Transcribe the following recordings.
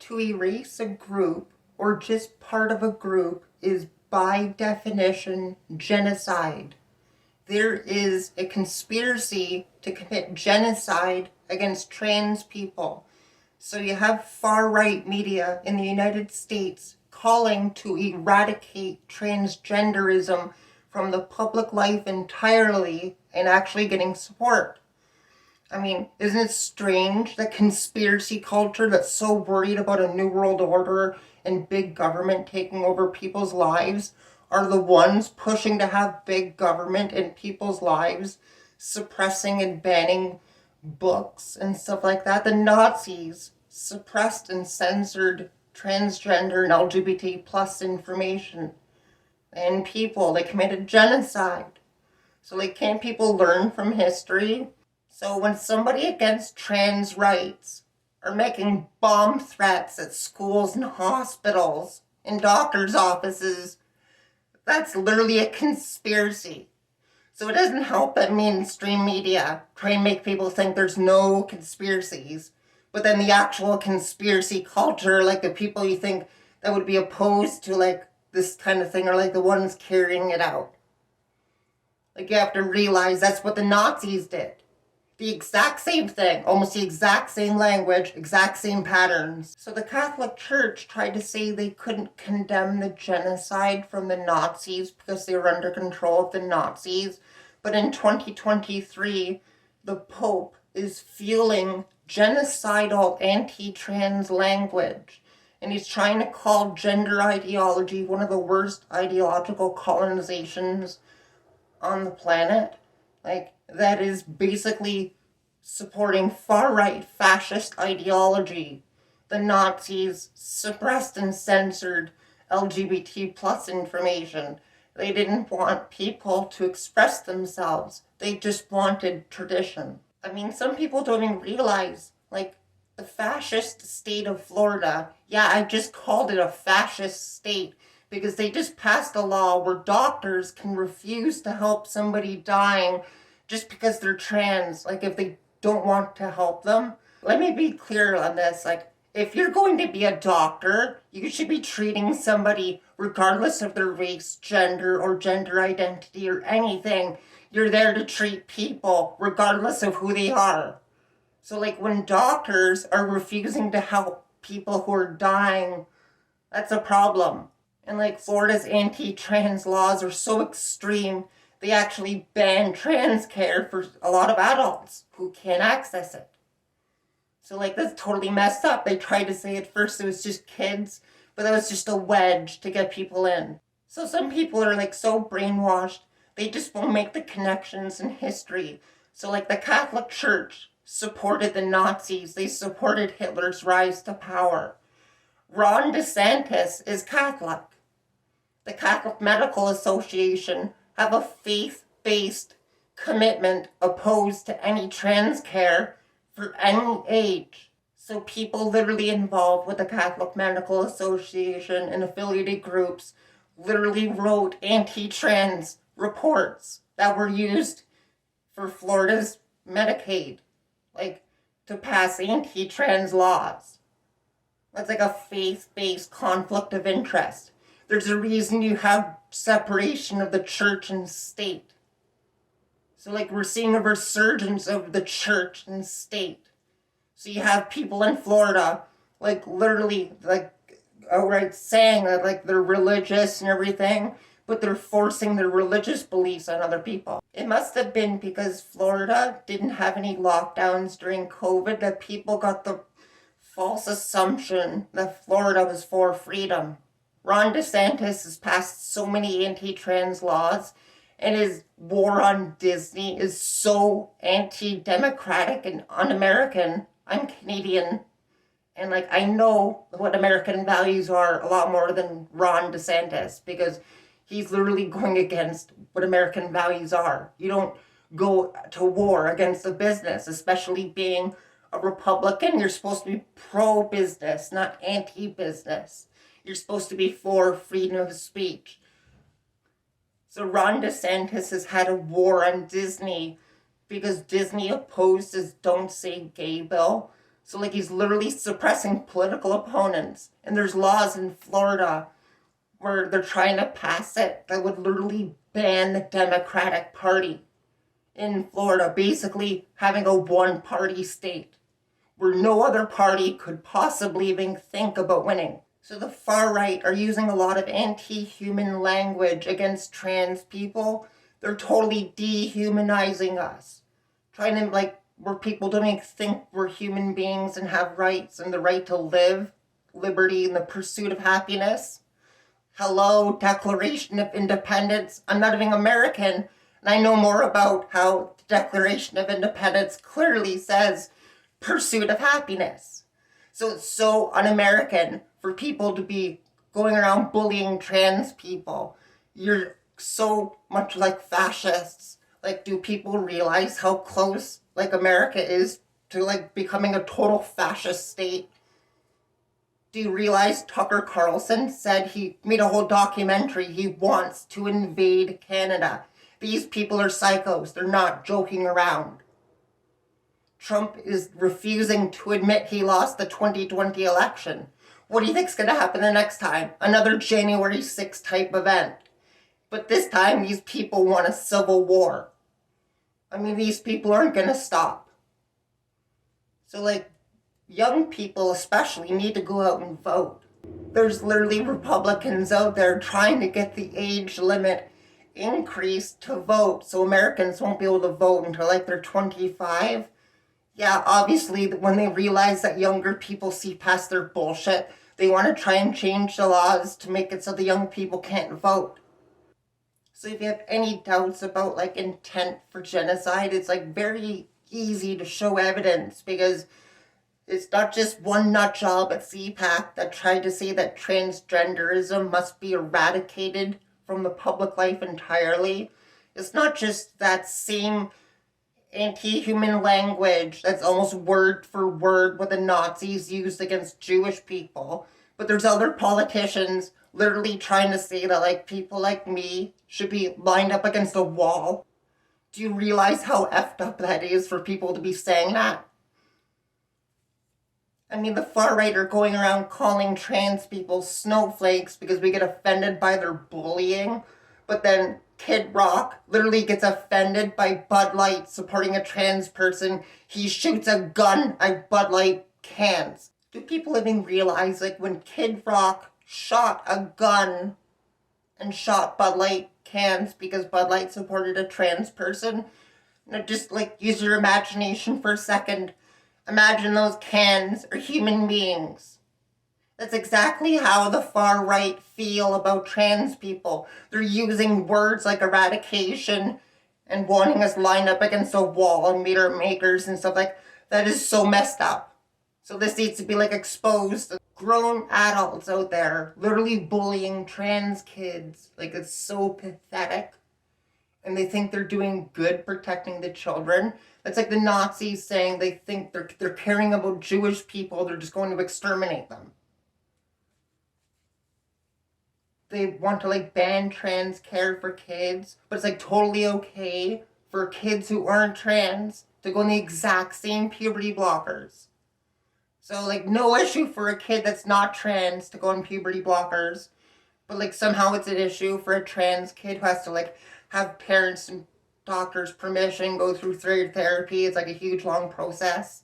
To erase a group or just part of a group is by definition genocide. There is a conspiracy to commit genocide against trans people. So you have far-right media in the United States calling to eradicate transgenderism from the public life entirely and actually getting support. I mean, isn't it strange that conspiracy culture that's so worried about a new world order and big government taking over people's lives are the ones pushing to have big government in people's lives, suppressing and banning books and stuff like that? The Nazis suppressed and censored transgender and LGBT plus information and people. They committed genocide. So like, can't people learn from history? So when somebody against trans rights are making bomb threats at schools and hospitals and doctors' offices, that's literally a conspiracy. So it doesn't help that mainstream media try and make people think there's no conspiracies, but then the actual conspiracy culture, like the people you think that would be opposed to like this kind of thing, are like the ones carrying it out. Like, you have to realize that's what the Nazis did. The exact same thing, almost the exact same language, exact same patterns. So the Catholic Church tried to say they couldn't condemn the genocide from the Nazis because they were under control of the Nazis. But in 2023, the Pope is fueling genocidal anti-trans language. And he's trying to call gender ideology one of the worst ideological colonizations on the planet. Like, that is basically supporting far-right fascist ideology. The Nazis suppressed and censored LGBT plus information. They didn't want people to express themselves. They just wanted tradition. I mean, some people don't even realize, like, the fascist state of Florida, yeah, I just called it a fascist state because they just passed a law where doctors can refuse to help somebody dying just because they're trans, like if they don't want to help them. Let me be clear on this, like, if you're going to be a doctor, you should be treating somebody regardless of their race, gender, or gender identity or anything. You're there to treat people regardless of who they are. So like, when doctors are refusing to help people who are dying, that's a problem. And like, Florida's anti-trans laws are so extreme, they actually ban trans care for a lot of adults who can't access it. So like, that's totally messed up. They tried to say at first it was just kids, but that was just a wedge to get people in. So some people are like so brainwashed, they just won't make the connections in history. So like, the Catholic Church supported the Nazis. They supported Hitler's rise to power. Ron DeSantis is Catholic. The Catholic Medical Association have a faith-based commitment opposed to any trans care for any age. So people literally involved with the Catholic Medical Association and affiliated groups literally wrote anti-trans reports that were used for Florida's Medicaid, like, to pass anti-trans laws. That's like a faith-based conflict of interest. There's a reason you have separation of the church and state. So like, we're seeing a resurgence of the church and state. So you have people in Florida, like, literally, like, outright saying that like they're religious and everything, but they're forcing their religious beliefs on other people. It must have been because Florida didn't have any lockdowns during COVID that people got the false assumption that Florida was for freedom. Ron DeSantis has passed so many anti-trans laws, and his war on Disney is so anti-democratic and un-American. I'm Canadian, and like, I know what American values are a lot more than Ron DeSantis, because he's literally going against what American values are. You don't go to war against a business, especially being a Republican. You're supposed to be pro-business, not anti-business. You're supposed to be for freedom of speech. So Ron DeSantis has had a war on Disney because Disney opposed his Don't Say Gay bill. So like he's literally suppressing political opponents. And there's laws in Florida where they're trying to pass it that would literally ban the Democratic Party in Florida, basically having a one-party state where no other party could possibly even think about winning. So the far right are using a lot of anti-human language against trans people. They're totally dehumanizing us. Trying to, like, where people don't even think we're human beings and have rights and the right to live, liberty, and the pursuit of happiness. Hello, Declaration of Independence. I'm not even American, and I know more about how the Declaration of Independence clearly says pursuit of happiness. So it's so un-American for people to be going around bullying trans people. You're so much like fascists. Like, do people realize how close, like, America is to, like, becoming a total fascist state? Do you realize Tucker Carlson said he made a whole documentary, he wants to invade Canada? These people are psychos. They're not joking around. Trump is refusing to admit he lost the 2020 election. What do you think's going to happen the next time? Another January 6th type event. But this time, these people want a civil war. I mean, these people aren't going to stop. So, like, young people especially need to go out and vote. There's literally Republicans out there trying to get the age limit increased to vote so Americans won't be able to vote until, like, they're 25. Yeah, obviously, when they realize that younger people see past their bullshit, they want to try and change the laws to make it so the young people can't vote. So if you have any doubts about, like, intent for genocide, it's, like, very easy to show evidence, because it's not just one nutjob at CPAC that tried to say that transgenderism must be eradicated from the public life entirely. It's not just that same anti-human language that's almost word for word what the Nazis used against Jewish people, but there's other politicians literally trying to say that, like, people like me should be lined up against a wall. Do you realize how effed up that is for people to be saying that? I mean, the far right are going around calling trans people snowflakes because we get offended by their bullying, but then Kid Rock literally gets offended by Bud Light supporting a trans person. He shoots a gun at Bud Light cans. Do people even realize, like, when Kid Rock shot a gun and shot Bud Light cans because Bud Light supported a trans person? Now just, like, use your imagination for a second. Imagine those cans are human beings. That's exactly how the far right feel about trans people. They're using words like eradication and wanting us lined up against a wall and meter makers and stuff like that. Is so messed up. So this needs to be, like, exposed. Grown adults out there literally bullying trans kids. Like, it's so pathetic. And they think they're doing good protecting the children. That's like the Nazis saying they think they're caring about Jewish people. They're just going to exterminate them. They want to, like, ban trans care for kids, but it's, like, totally okay for kids who aren't trans to go on the exact same puberty blockers. So, like, no issue for a kid that's not trans to go on puberty blockers, but, like, somehow it's an issue for a trans kid who has to, like, have parents and doctors' permission, go through therapy. It's, like, a huge, long process.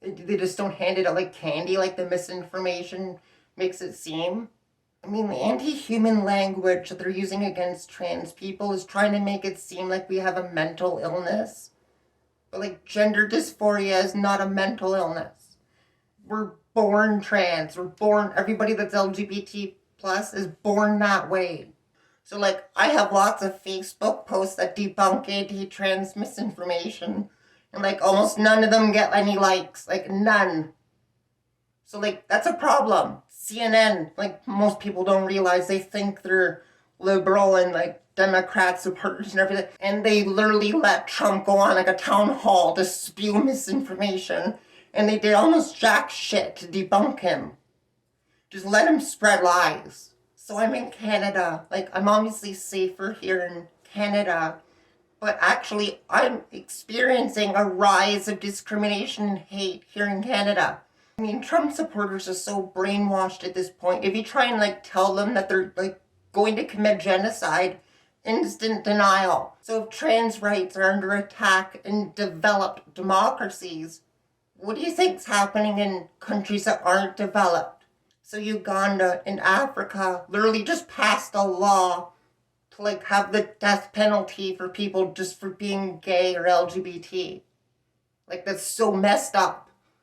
They just don't hand it out like candy, like the misinformation makes it seem. I mean, the anti-human language that they're using against trans people is trying to make it seem like we have a mental illness. But, like, gender dysphoria is not a mental illness. We're born trans. We're born, everybody that's LGBT plus is born that way. So, like, I have lots of Facebook posts that debunk anti-trans misinformation, and, like, almost none of them get any likes. Like, none. So, like, that's a problem. CNN, like, most people don't realize, they think they're liberal and, like, Democrat supporters and everything, and they literally let Trump go on, like, a town hall to spew misinformation, and they did almost jack shit to debunk him. Just let him spread lies. So I'm in Canada. Like, I'm obviously safer here in Canada, But actually, I'm experiencing a rise of discrimination and hate here in Canada. I mean, Trump supporters are so brainwashed at this point. If you try and tell them that they're going to commit genocide, instant denial. So if trans rights are under attack in developed democracies, what do you think's happening in countries that aren't developed? So Uganda and Africa literally just passed a law to have the death penalty for people just for being gay or LGBT. That's so messed up.